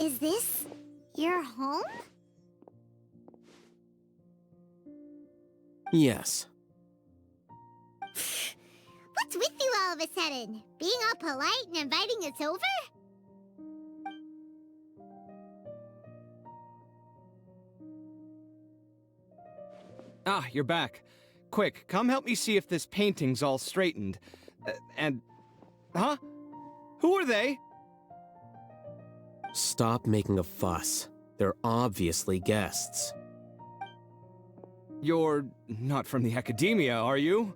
Is this your home? Yes. What's with you all of a sudden? Being all polite and inviting us over? Ah, you're back. Quick, come help me see if this painting's all straightened. Huh? Who are they? Stop making a fuss. They're obviously guests. You're not from the academia, are you?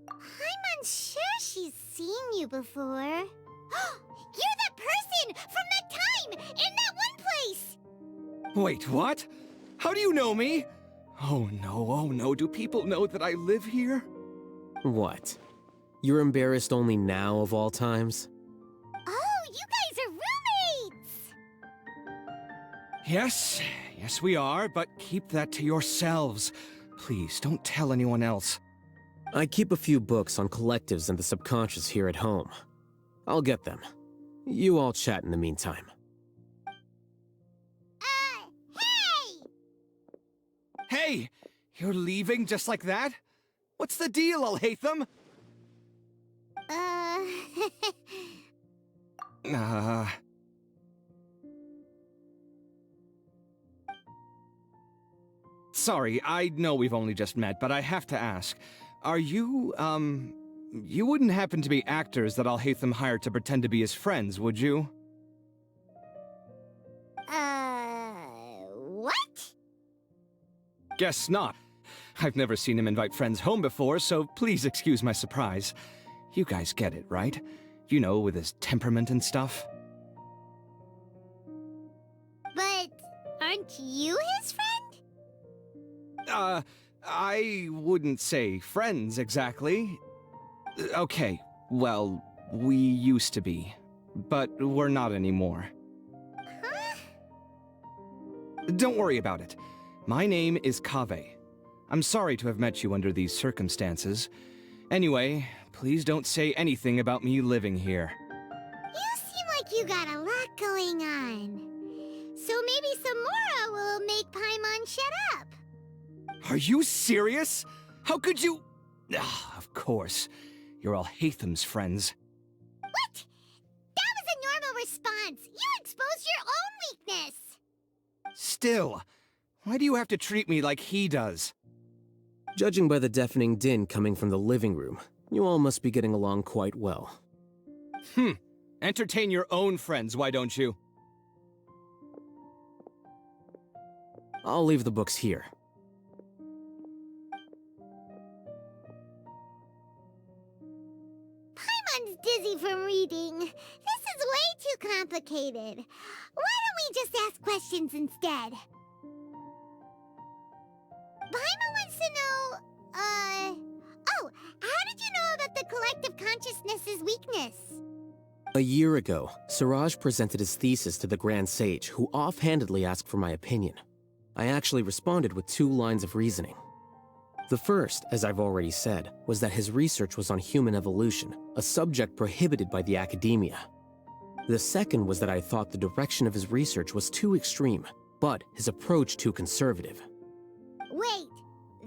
I'm unsure she's seen you before. You're that person from that time in that one place! Wait, what? How do you know me? Oh no, do people know that I live here? What? You're embarrassed only now of all times? Oh, you guys are roommates! Yes, we are, but keep that to yourselves. Please, don't tell anyone else. I keep a few books on collectives and the subconscious here at home. I'll get them. You all chat in the meantime. Hey! Hey! You're leaving just like that? What's the deal, Alhaitham? Sorry, I know we've only just met, but I have to ask. Are you, you wouldn't happen to be actors that Alhaitham hired to pretend to be his friends, would you? What? Guess not. I've never seen him invite friends home before, so please excuse my surprise. You guys get it, right? You know, with his temperament and stuff. But aren't you his friend? I wouldn't say friends exactly. Okay, well, we used to be, but we're not anymore. Huh? Don't worry about it. My name is Kaveh. I'm sorry to have met you under these circumstances. Anyway, please don't say anything about me living here. You seem like you got a lot going on. So maybe Samora will make Paimon shut up. Are you serious? How could you? Ah, of course. You're Alhaitham's friends. What? That was a normal response. You exposed your own weakness. Still, why do you have to treat me like he does? Judging by the deafening din coming from the living room, you all must be getting along quite well. Entertain your own friends, why don't you? I'll leave the books here. Paimon's dizzy from reading. This is way too complicated. Why don't we just ask questions instead? Paimon wants to know, oh, how did you know about the collective consciousness's weakness? A year ago, Siraj presented his thesis to the Grand Sage, who offhandedly asked for my opinion. I actually responded with 2 lines of reasoning. The first, as I've already said, was that his research was on human evolution, a subject prohibited by the academia. The second was that I thought the direction of his research was too extreme, but his approach too conservative. Wait,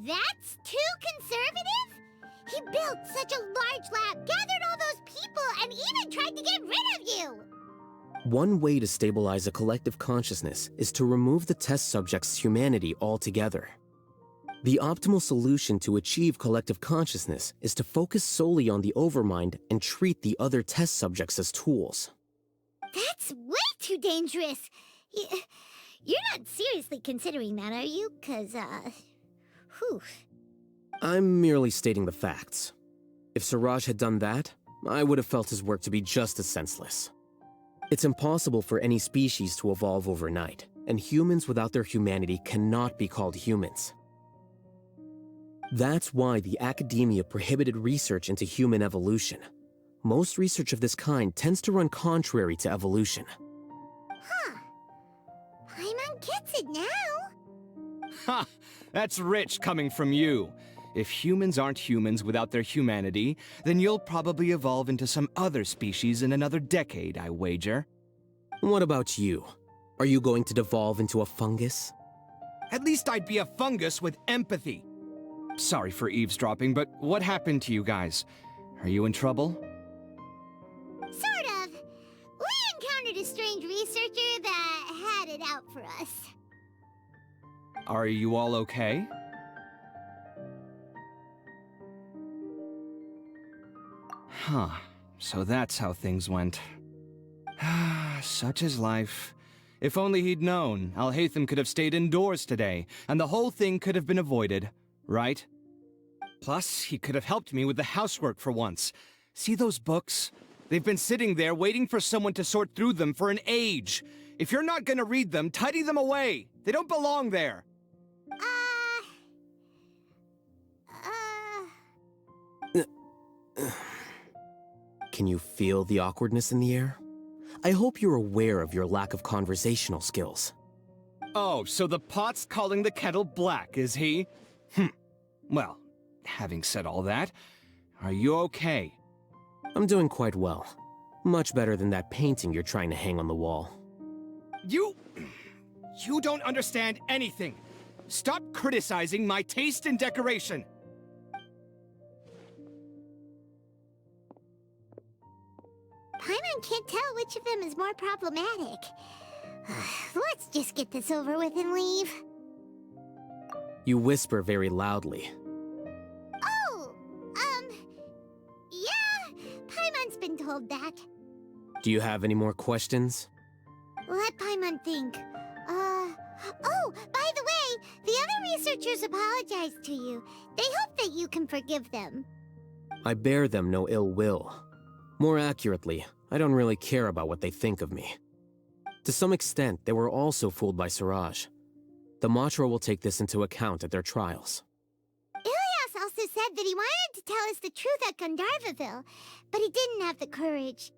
that's too conservative? He built such a large lab, gathered all those people, and even tried to get rid of you! One way to stabilize a collective consciousness is to remove the test subject's humanity altogether. The optimal solution to achieve collective consciousness is to focus solely on the overmind and treat the other test subjects as tools. That's way too dangerous! You're not seriously considering that, are you? 'Cause, whew. I'm merely stating the facts. If Siraj had done that, I would have felt his work to be just as senseless. It's impossible for any species to evolve overnight, and humans without their humanity cannot be called humans. That's why the academia prohibited research into human evolution. Most research of this kind tends to run contrary to evolution. Huh. Paimon gets it now. Ha! That's rich coming from you. If humans aren't humans without their humanity, then you'll probably evolve into some other species in another decade, I wager. What about you? Are you going to devolve into a fungus? At least I'd be a fungus with empathy. Sorry for eavesdropping, but what happened to you guys? Are you in trouble? Sort of. We encountered a strange researcher that had it out for us. Are you all okay? Huh. So that's how things went. Such is life. If only he'd known, Alhaitham could have stayed indoors today, and the whole thing could have been avoided, right? Plus, he could have helped me with the housework for once. See those books? They've been sitting there waiting for someone to sort through them for an age. If you're not gonna read them, tidy them away. They don't belong there. Can you feel the awkwardness in the air? I hope you're aware of your lack of conversational skills. Oh, so the pot's calling the kettle black, is he? Well, having said all that, are you okay? I'm doing quite well. Much better than that painting you're trying to hang on the wall. You don't understand anything. Stop criticizing my taste in decoration. Paimon can't tell which of them is more problematic. Let's just get this over with and leave. You whisper very loudly. Oh, yeah, Paimon's been told that. Do you have any more questions? Let Paimon think. Oh, by the way, the other researchers apologized to you. They hope that you can forgive them. I bear them no ill will. More accurately, I don't really care about what they think of me. To some extent, they were also fooled by Siraj. The Matra will take this into account at their trials. Ilias also said that he wanted to tell us the truth at Gandharvaville, but he didn't have the courage.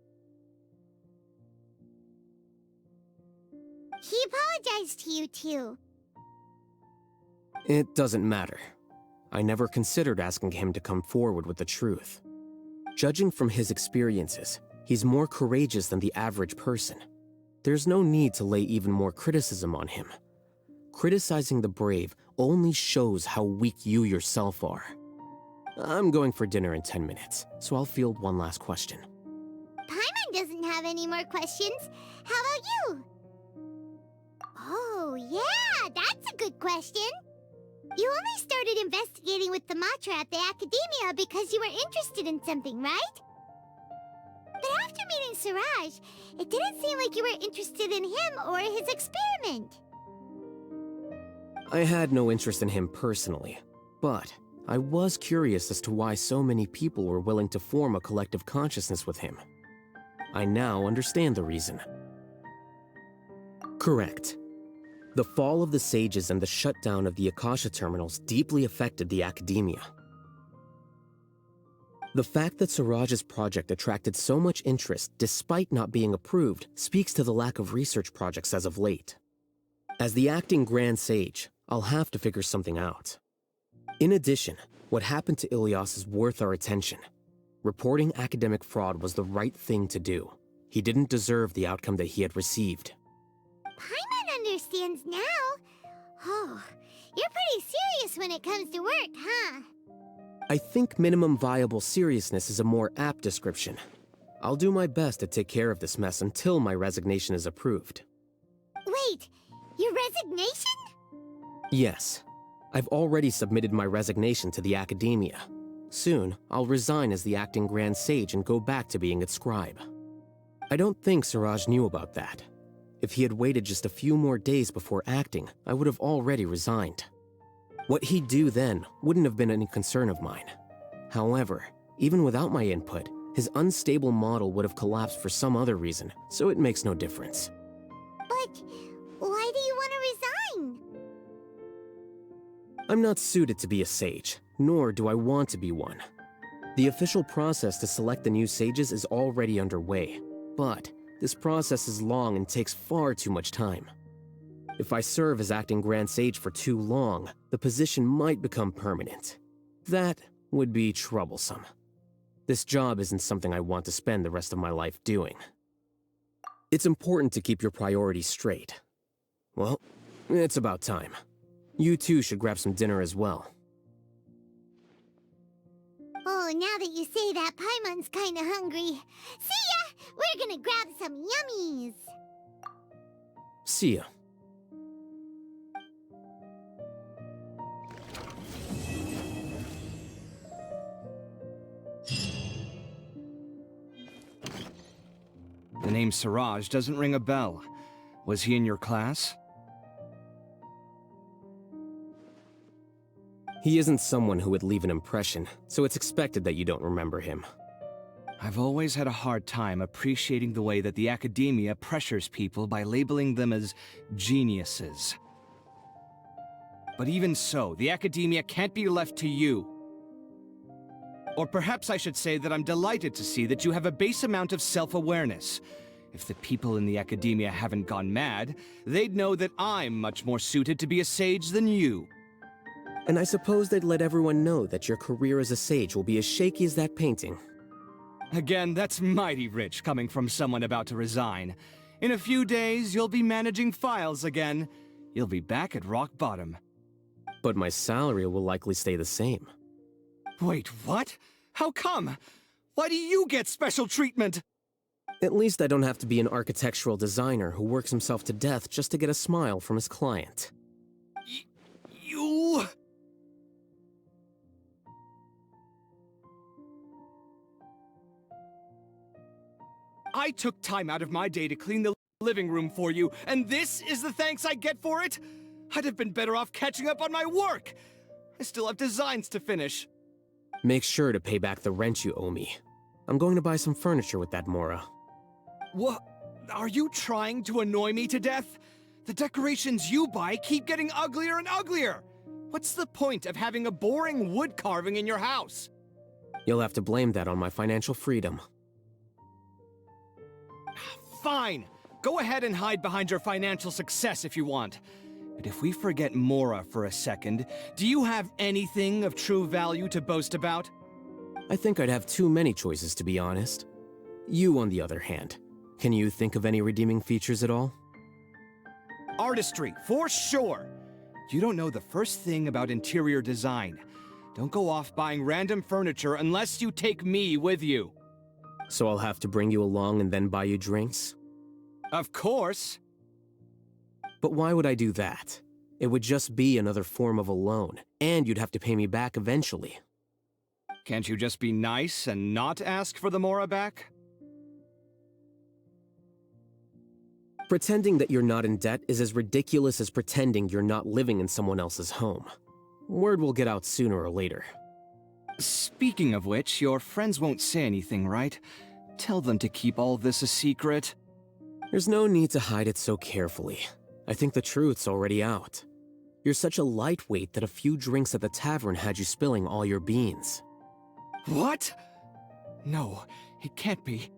He apologized to you, too. It doesn't matter. I never considered asking him to come forward with the truth. Judging from his experiences, he's more courageous than the average person. There's no need to lay even more criticism on him. Criticizing the brave only shows how weak you yourself are. I'm going for dinner in 10 minutes, so I'll field one last question. Paimon doesn't have any more questions. How about you? Oh, yeah, that's a good question. You only started investigating with the Matra at the Academia because you were interested in something, right? But after meeting Siraj, it didn't seem like you were interested in him or his experiment. I had no interest in him personally, but I was curious as to why so many people were willing to form a collective consciousness with him. I now understand the reason. Correct. The fall of the sages and the shutdown of the Akasha terminals deeply affected the Academia. The fact that Siraj's project attracted so much interest despite not being approved speaks to the lack of research projects as of late. As the acting Grand Sage, I'll have to figure something out. In addition, what happened to Ilias is worth our attention. Reporting academic fraud was the right thing to do. He didn't deserve the outcome that he had received. Paimon understands now. Oh, you're pretty serious when it comes to work, huh? I think minimum viable seriousness is a more apt description. I'll do my best to take care of this mess until my resignation is approved. Wait, your resignation? Yes. I've already submitted my resignation to the Academia. Soon, I'll resign as the acting Grand Sage and go back to being its scribe. I don't think Siraj knew about that. If he had waited just a few more days before acting, I would have already resigned. What he'd do then wouldn't have been any concern of mine. However, even without my input, his unstable model would have collapsed for some other reason, so it makes no difference. But why do you want to resign? I'm not suited to be a sage, nor do I want to be one. The official process to select the new sages is already underway, but this process is long and takes far too much time. If I serve as acting Grand Sage for too long, the position might become permanent. That would be troublesome. This job isn't something I want to spend the rest of my life doing. It's important to keep your priorities straight. Well, it's about time. You two should grab some dinner as well. Oh, now that you say that, Paimon's kinda hungry. See ya! We're gonna grab some yummies! See ya. The name Siraj doesn't ring a bell. Was he in your class? He isn't someone who would leave an impression, so it's expected that you don't remember him. I've always had a hard time appreciating the way that the academia pressures people by labeling them as geniuses. But even so, the academia can't be left to you. Or perhaps I should say that I'm delighted to see that you have a base amount of self-awareness. If the people in the academia haven't gone mad, they'd know that I'm much more suited to be a sage than you. And I suppose they'd let everyone know that your career as a sage will be as shaky as that painting. Again, that's mighty rich coming from someone about to resign. In a few days, you'll be managing files again. You'll be back at rock bottom. But my salary will likely stay the same. Wait, what? How come? Why do you get special treatment? At least I don't have to be an architectural designer who works himself to death just to get a smile from his client. You... I took time out of my day to clean the living room for you, and this is the thanks I get for it? I'd have been better off catching up on my work. I still have designs to finish. Make sure to pay back the rent you owe me. I'm going to buy some furniture with that Mora. What? Are you trying to annoy me to death? The decorations you buy keep getting uglier and uglier. What's the point of having a boring wood carving in your house? You'll have to blame that on my financial freedom. Fine. Go ahead and hide behind your financial success if you want. But if we forget Mora for a second, do you have anything of true value to boast about? I think I'd have too many choices, to be honest. You, on the other hand, can you think of any redeeming features at all? Artistry, for sure. You don't know the first thing about interior design. Don't go off buying random furniture unless you take me with you. So I'll have to bring you along and then buy you drinks? Of course. But why would I do that? It would just be another form of a loan, and you'd have to pay me back eventually. Can't you just be nice and not ask for the Mora back? Pretending that you're not in debt is as ridiculous as pretending you're not living in someone else's home. Word will get out sooner or later. Speaking of which, your friends won't say anything, right? Tell them to keep all this a secret. There's no need to hide it so carefully. I think the truth's already out. You're such a lightweight that a few drinks at the tavern had you spilling all your beans. What? No, it can't be.